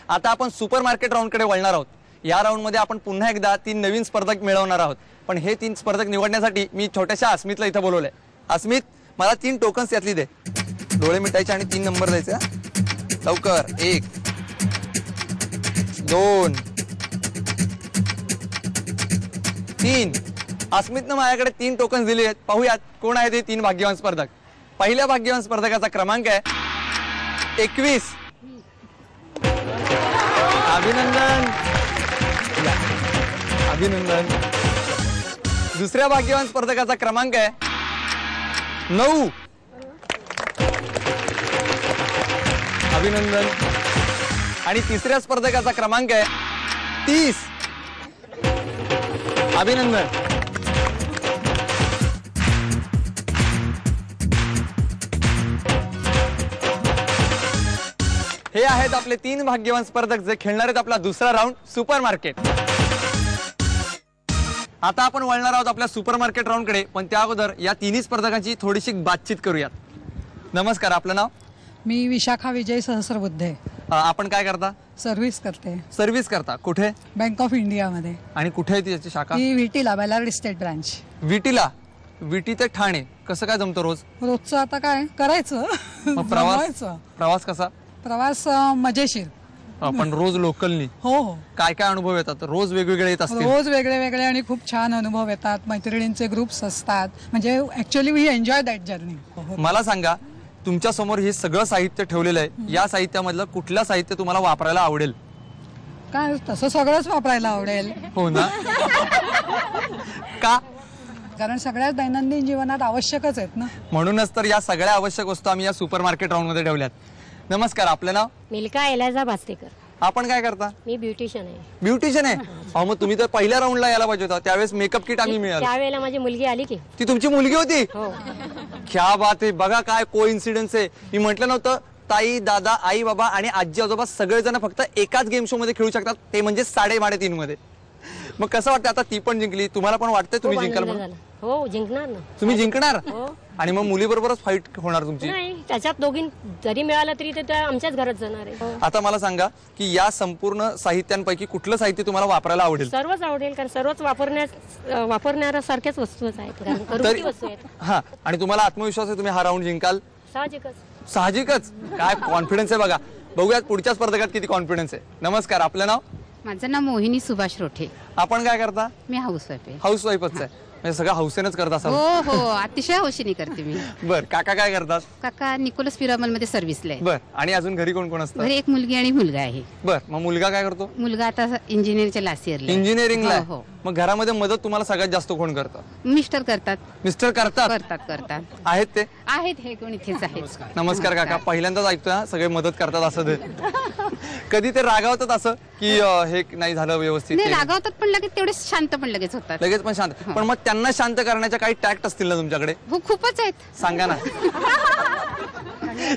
आता आपण super market round कडे वळणार आहोत। या राऊंड मध्ये आपण पुन्हा एकदा 3 नवीन स्पर्धक मिळवणार आहोत, पण हे 3 स्पर्धक निवडण्यासाठी मी छोट्याशा अस्मितला इथे बोलवलंय। अस्मित, मला 3 टोकन्स यातली दे। डोळे मिटायचे आणि 3 नंबर द्यायचे। लवकर। 1 2 3। अस्मितने माझ्याकडे 3 टोकन्स दिले आहेत। पाहूयात कोण आहेत हे 3 भाग्यवान स्पर्धक। पहिल्या भाग्यवान स्पर्धकाचा क्रमांक आहे 21। अभिनंदन, अभिनंदन। दुसऱ्या भाग्यवान स्पर्धकाचा क्रमांक आहे 9। अभिनंदन। आणि तिसऱ्या स्पर्धकाचा क्रमांक आहे 30। अभिनंदन। हे आहेत आपले 3 भाग्यवान स्पर्धक जे खेळणार आहेत आपला दुसरा राऊंड सुपर मार्केट। आता आपण वळणार आहोत आपल्या सुपर मार्केट राऊंड कडे, पण त्या अगोदर या 3 स्पर्धकांची थोडीशी बातचीत करूयात। नमस्कार, आपलं नाव? मी विशाखा विजय सहस्रबुद्धे। आपण काय करता? सर्व्हिस करते। सर्व्हिस करता कुठे? बँक ऑफ इंडिया मध्ये। आणि कुठे आहे त्याची शाखा? ती विटीला, बेलार्ड स्टेट ब्रांच। विटीला? विटी ते ठाणे कसं काय जमतं रोज? रोजचं आता काय करायचं? प्रवास कसा? प्रवास मजेशीर, पण रोज लोकलनी? हो हो। काय काय अनुभव येतात? रोज वेगवेगळे येत असतील? रोज वेगळे वेगळे आणि खूप छान अनुभव येतात। मैत्रिणींचे ग्रुप्स असतात, म्हणजे actually we enjoy that journey. मला सांगा, तुमच्या समोर हे सगळं साहित्य ठेवलेलं आहे, या साहित्यामधलं कुठलं साहित्य तुम्हाला वापरायला आवडेल? काय तसं सगळंच वापरायला आवडेल। हो ना? का? कारण सगळ्याच दैनंदिन जीवनात आवश्यकच आहेत ना। म्हणूनच तर या सगळ्या आवश्यक वस्तू आम्ही या सुपर मार्केट राऊंड मध्ये ठेवल्यात। नमस्कार, आपलं नाव? मिल्का एलाजा भास्तेकर। आपण काय करता? मी ब्युटिशियन आहे। ब्युटिशियन आहे? अहो, मग तुम्ही तर पहिल्या राऊंडला यायला पाहिजे होता, त्यावेळेस मेकअप किट आम्ही मिळालं। त्यावेळेला माझी मुलगी आली की? ती तुमची मुलगी होती? हो। क्या बात आहे, बघा काय कोइन्सिडन्स आहे। मी म्हटलं नव्हतं ताई, दादा, आई, बाबा आणि आजी आजोबा सगळेजण फक्त एकाच गेम शो मध्ये खेळू शकतात, ते म्हणजे 3:30 मध्ये। मग कसं वाटतं आता ती पण जिंकली, तुम्हाला पण वाटतंय तुम्ही जिंकाल म्हणून? हो, जिंकणार ना। तुम्ही जिंकणार? हो। आणि मग मुलीबरोबरच फाईट होणार तुमची? नाही, त्याच्यात दोघीं जरी मिळालं तरी ते आमच्याच घरात जाणार आहे। आता मला सांगा की या संपूर्ण साहित्यांपैकी कुठलं साहित्य तुम्हाला वापरायला आवडेल? सर्वच आवडेल, कारण सर्वच वापरण्यासारख्याच वस्तूच आहेत, घरगुती वस्तू आहेत। हा, आणि तुम्हाला आत्मविश्वास आहे तुम्ही हा राऊंड जिंकाल? साहजिकच। साहजिकच? काय कॉन्फिडन्स आहे बघा। बघूयात पुढच्या स्पर्धकात किती कॉन्फिडन्स आहे। नमस्कार, आपलं नाव? माझं नाव मोहिनी सुभाष रोठे। आपण काय करता? मी हाऊसवाईफ आहे। हाऊसवाईफच आहे, म्हणजे सगळं हौसेनच करत असाल? हो हो, अतिशय हौशीने करते मी। बर, काका काय करतात? काका निकोलस पिरामल मध्ये सर्व्हिसला आहे। बर, आणि अजून घरी कोण कोण असतं? घरी एक मुलगी आणि मुलगा आहे। बर, मग मुलगा काय करतो? मुलगा आता इंजिनिअरिंगच्या लास्ट इयरला। इंजिनिअरिंगला? हो हो। मग घरामध्ये मदत तुम्हाला सगळ्यात जास्त कोण करतं? मिस्टर करतात। मिस्टर करतात? करतात। आहेत ते? आहेत, हे कोण इथेच आहेत। नमस्कार काका, पहिल्यांदाच ऐकतोय हा, सगळे मदत करतात असं ते। कधी ते रागावतात असं की हे नाही झालं व्यवस्थित? नाही, रागावतात पण लगेच, तेवढे शांत पण लगेच होतात। लगेच पण शांत? पण मग त्यांना शांत करण्याच्या काही टॅक्ट असतील ना तुमच्याकडे? हो, खूपच आहेत। सांगा ना,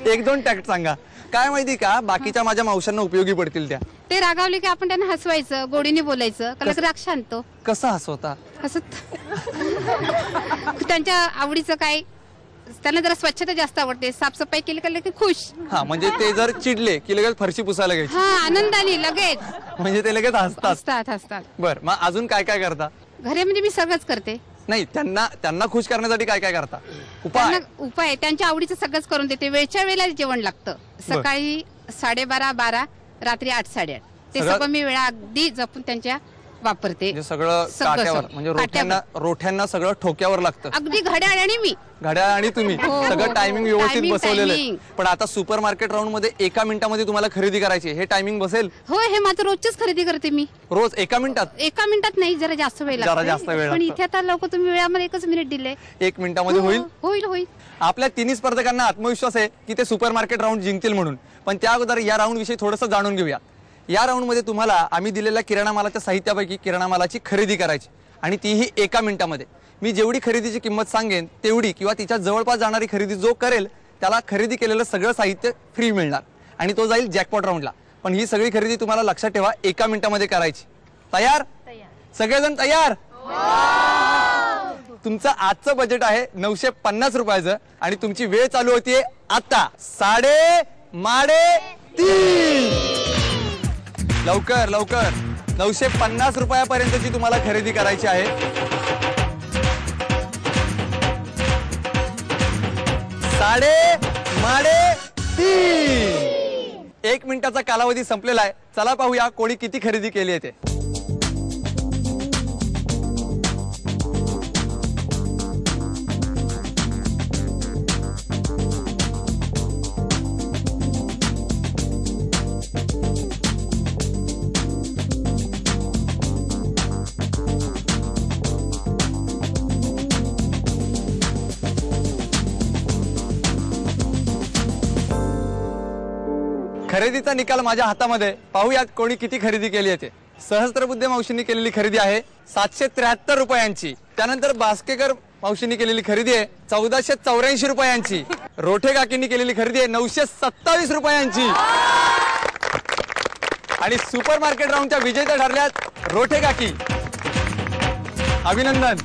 1-2 टॅक्ट सांगा। काय माहिती का, बाकीच्या माझ्या मावशांना उपयोगी पडतील त्या। ते रागावले की आपण त्यांना हसवायचं, गोडीने बोलायचं, कलक राग शांत। कसं हसवता? हसत त्यांच्या आवडीचं काय, त्यांना जरा स्वच्छता जास्त आवडते, साफसफाई केली की खुश। हा, म्हणजे ते जर चिडले की लगेच फरशी पुसायला घ्यायची? हा, आनंदाने लगेच, म्हणजे ते लगेच हसतात? बर, मग अजून काय काय करता? घरामध्ये मी सगळंच करते। नाही, त्यांना खुश करण्यासाठी काय काय करता? उपाय त्यांच्या आवडीचं सगळंच करून देते। वेळच्या वेळेला जेवण लागतं, सकाळी 12:30, 12, रात्री 8, 8:30 ते सगळं मी वेळा अगदी जपून त्यांच्या वापरते। सगळं काट्यावर, म्हणजे रोठ्यांना सगळं ठोक्यावर लागतं? अगदी घड्याळ आणि तुम्ही सगळं टायमिंग व्यवस्थित बसवलेलं आहे। पण आता सुपर मार्केट राऊंड मध्ये 1 मिनिटामध्ये तुम्हाला खरेदी करायची, हे टायमिंग बसेल? हो, हे माझं रोजच खरेदी करते मी। रोज 1 मिनिटात? 1 मिनिटात नाही, जरा जास्त वेळ लागतो, पण इथे आता लोक तुम्ही वेळामध्ये 1 मिनिट दिले। 1 मिनिटामध्ये होईल? होईल। आपल्या 3 स्पर्धकांना आत्मविश्वास आहे की ते सुपर मार्केट राऊंड जिंकतील म्हणून, पण त्या अगोदर या राऊंड विषयी थोडंसं जाणून घेऊया। या राऊंड मध्ये तुम्हाला आम्ही दिलेल्या किराणा मालाच्या साहित्यापैकी किराणा मालाची खरेदी करायची, आणि तीही 1 मिनिटामध्ये। मी जेवढी खरेदीची किंमत सांगेन तेवढी किंवा तिच्या जवळपास जाणारी खरेदी जो करेल त्याला खरेदी केलेलं सगळं साहित्य फ्री मिळणार, आणि तो जाईल जॅकपॉट राऊंडला। पण ही सगळी खरेदी तुम्हाला लक्षात ठेवा 1 मिनिटामध्ये करायची। तयार? सगळेजण तयार? तुमचं आजचं बजेट आहे 950 रुपयाचं, आणि तुमची वेळ चालू होतीये आता 9:30 लवकर लवकर 950 रुपयापर्यंतची तुम्हाला खरेदी करायची आहे. 3.5 1 मिनिटाचा कालावधी संपलेला आहे. चला पाहूया कोणी किती खरेदी केली आहे ते. खरेदीचा निकाल माझ्या हातामध्ये. पाहूयात कोणी किती खरेदी केली आहे ते. सहस्त्रबुद्धे मावशींनी केलेली खरेदी आहे 773 रुपयांची. त्यानंतर बास्केकर मावशींनी केलेली खरेदी आहे 1484 रुपयांची. रोठे काकींनी केलेली खरेदी आहे 927 रुपयांची. आणि सुपर मार्केट राऊंडच्या विजेत्या ठरल्यात रोठे काकी. अभिनंदन.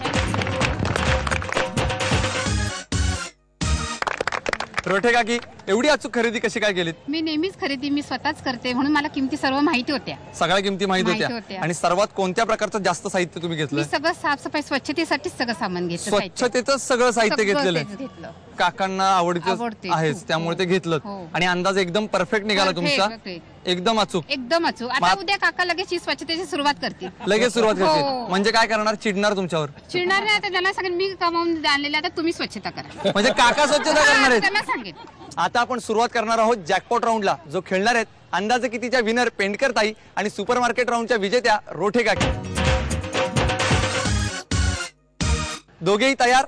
रोठे काकी, एवढी अचूक खरेदी कशी काय केलीत? मी नेहमीच खरेदी मी स्वतःच करते म्हणून मला किमती सर्व माहिती होत्या. सगळ्या किमती माहित माहिती होत्या. होत्या. आणि सर्वात कोणत्या प्रकारचं जास्त साहित्य तुम्ही मी घेतलं? सगळं साफसफाई स्वच्छतेसाठीच सगळं सामान घेतलं. स्वच्छतेचं सगळं साहित्य घेतलेलं आहे. घेतलं. काकांना आवडते आवडते. आहेच त्यामुळे ते घेतलं. हो. आणि अंदाज एकदम परफेक्ट निघाला तुमचा. Perfect. एकदम अचूक. एकदम अचूक. आता उद्या काका लगेच ही स्वच्छतेची सुरुवात करतील. लगेच सुरुवात करते. हो. म्हणजे काय करणार? चिडणार तुमच्यावर? चिडणार नाही. आता त्यांना सांगेन मी कमावून आणलेलं आता तुम्ही स्वच्छता करा. म्हणजे काका स्वच्छता करणार आहेत. त्यांना सांगेन. आता आपण सुरुवात करणार आहोत जॅकपॉट राऊंडला. जो खेळणार आहेत अंदाजे कितीच्या विनर पेंडकर ताई आणि सुपर मार्केट राऊंडच्या विजेत्या रोठे काकी. दोघेही तयार?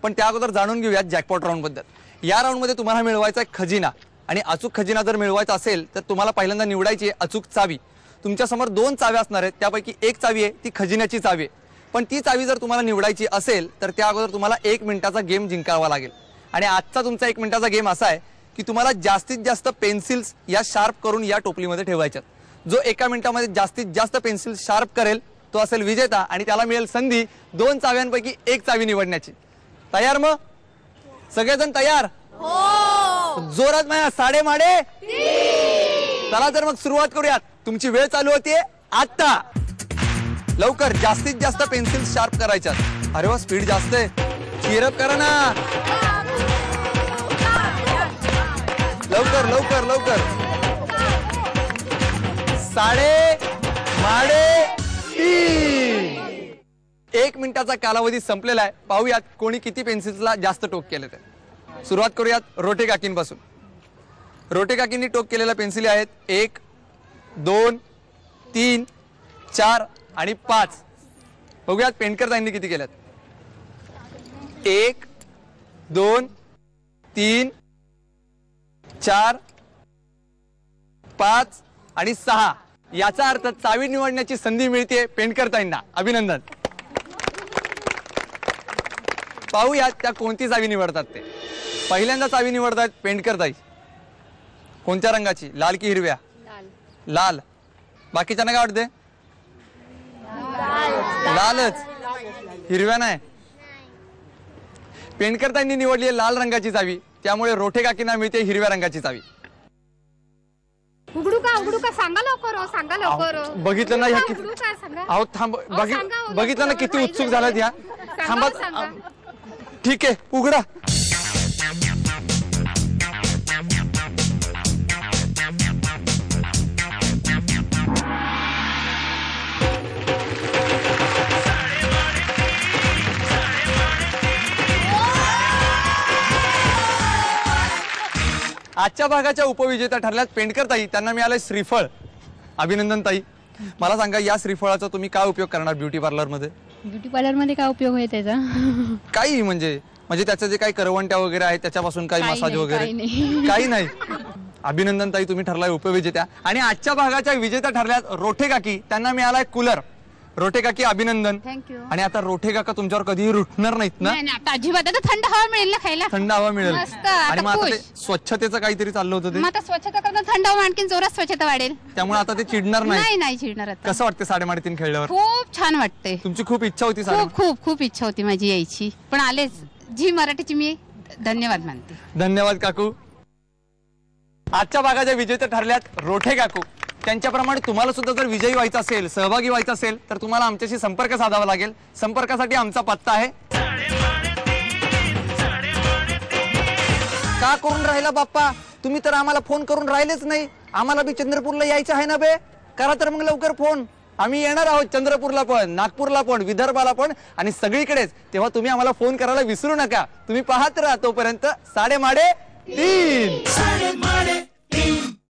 पण त्या अगोदर जाणून घेऊयात जॅकपॉट राऊंड बद्दल. या राऊंड मध्ये तुम्हाला मिळवायचा आहे खजिना. आणि अचूक खजिना जर मिळवायचा असेल तर तुम्हाला पहिल्यांदा निवडायची आहे अचूक चावी. तुमच्या समोर 2 चाव्या असणार आहेत. त्यापैकी एक चावी आहे ती खजिन्याची चावी आहे. पण ती चावी जर तुम्हाला निवडायची असेल तर त्या अगोदर तुम्हाला 1 मिनिटाचा गेम जिंकावा लागेल. आणि आजचा तुमचा 1 मिनिटाचा गेम असा आहे की तुम्हाला जास्तीत जास्त पेन्सिल्स या शार्प करून या टोपलीमध्ये ठेवायच्यात. जो 1 मिनिटामध्ये जास्तीत जास्त पेन्सिल शार्प करेल तो असेल विजेता. आणि त्याला मिळेल संधी 2 चाव्यांपैकी 1 चावी निवडण्याची. तयार? मग सगळेजण तयार? जोरात म्हणा 3.5. चला तर मग सुरुवात करूयात. तुमची वेळ चालू होतीये आता. लवकर जास्तीत जास्त पेन्सिल शार्प करायच्यात. अरे वा, स्पीड जास्त आहे. चिअरअप करा ना. लवकर लवकर लवकर. 3.5. 1 मिनिटाचा कालावधी संपलेला आहे. पाहूयात कोणी किती पेन्सिल्सला जास्त टोक केले ते. सुरुवात करूयात रोठे काकींपासून. रोठे काकींनी टोक केलेल्या पेन्सिली आहेत 1, 2, 3, 4 आणि 5. बघूयात पेंडकर ताईंनी किती केल्यात. 1, 2, 3, 4, 5 आणि 6. याचा अर्थ चावी निवडण्याची संधी मिळते पेंडकर ताईंना. अभिनंदन. पाहूयात त्या कोणती चावी निवडतात ते. पहिल्यांदा चावी निवडतात पेंडकर ताई. कोणत्या रंगाची? लाल की हिरव्या? लाल. बाकीच्यांना काय वाटते? लालच. हिरव्या नाही. पेंडकर ताईंनी निवडली आहे लाल रंगाची चावी. त्यामुळे रोठे काकींना मिळते हिरव्या रंगाची चावी. उघडू का सांगा लवकर. सांगा लवकर. बघितलं ना ह्या किती. उघडू का सांगा. अहो थांब. बघितलं ना किती उत्सुक झाल्यात ह्या. थांबा. ठीक आहे, उघडा. आजच्या भागाच्या उपविजेत्या ठरल्यात पेंडकर ताई. त्यांना मिळालंय श्रीफळ. अभिनंदन ताई. मला सांगा या श्रीफळाचा तुम्ही काय उपयोग करणार ब्युटी पार्लर मध्ये? ब्युटी पार्लर मध्ये काय उपयोग आहे त्याचा? काही म्हणजे त्याचे जे काही करवंट्या वगैरे आहेत त्याच्यापासून काही मसाज वगैरे काही नाही. अभिनंदन ताई, तुम्ही ठरलाय उपविजेत्या. आणि आजच्या भागाच्या विजेत्या ठरल्यात रोठे काकी. त्यांना मिळालाय कूलर. रोठे काकी अभिनंदन. थँक्यू. आणि आता रोठे काका तुमच्यावर कधीही रुठणार नाहीत ना? नाही आता अजिबात. आता थंड हवा मिळेल ना खायला. थंड हवा मिळेल. मस्त. आणि मग आता ते खुश. स्वच्छतेचं काहीतरी चाललं होतं ते. मग आता स्वच्छता करता थंड हवा आणखी जोरात स्वच्छता वाढेल. त्यामुळे आता ते चिडणार नाही. नाही चिडणार आता. कसं वाटतं 3.5 खेळल्यावर? खूप छान वाटते. तुमची खूप इच्छा होती खूप खूप खूप इच्छा होती माझी यायची. पण आलेच. झी मराठीची मी धन्यवाद मानते. धन्यवाद काकू. आजच्या भागाच्या विजेते ठरल्यात रोठे काकू. त्यांच्याप्रमाणे तुम्हाला सुद्धा जर विजयी व्हायचं असेल, सहभागी व्हायचं असेल, तर तुम्हाला आमच्याशी संपर्क साधावा लागेल. संपर्कासाठी आमचा पत्ता आहे. का करून राहिला बाप्पा? तुम्ही तर आम्हाला फोन करून राहिलेच नाही. आम्हाला बी चंद्रपूरला यायचं आहे ना बे. करा तर मग लवकर फोन. आम्ही येणार आहोत चंद्रपूरला पण, नागपूरला पण, विदर्भाला पण आणि सगळीकडेच. तेव्हा तुम्ही आम्हाला फोन करायला विसरू नका. तुम्ही पाहत राहा. तोपर्यंत 3:30.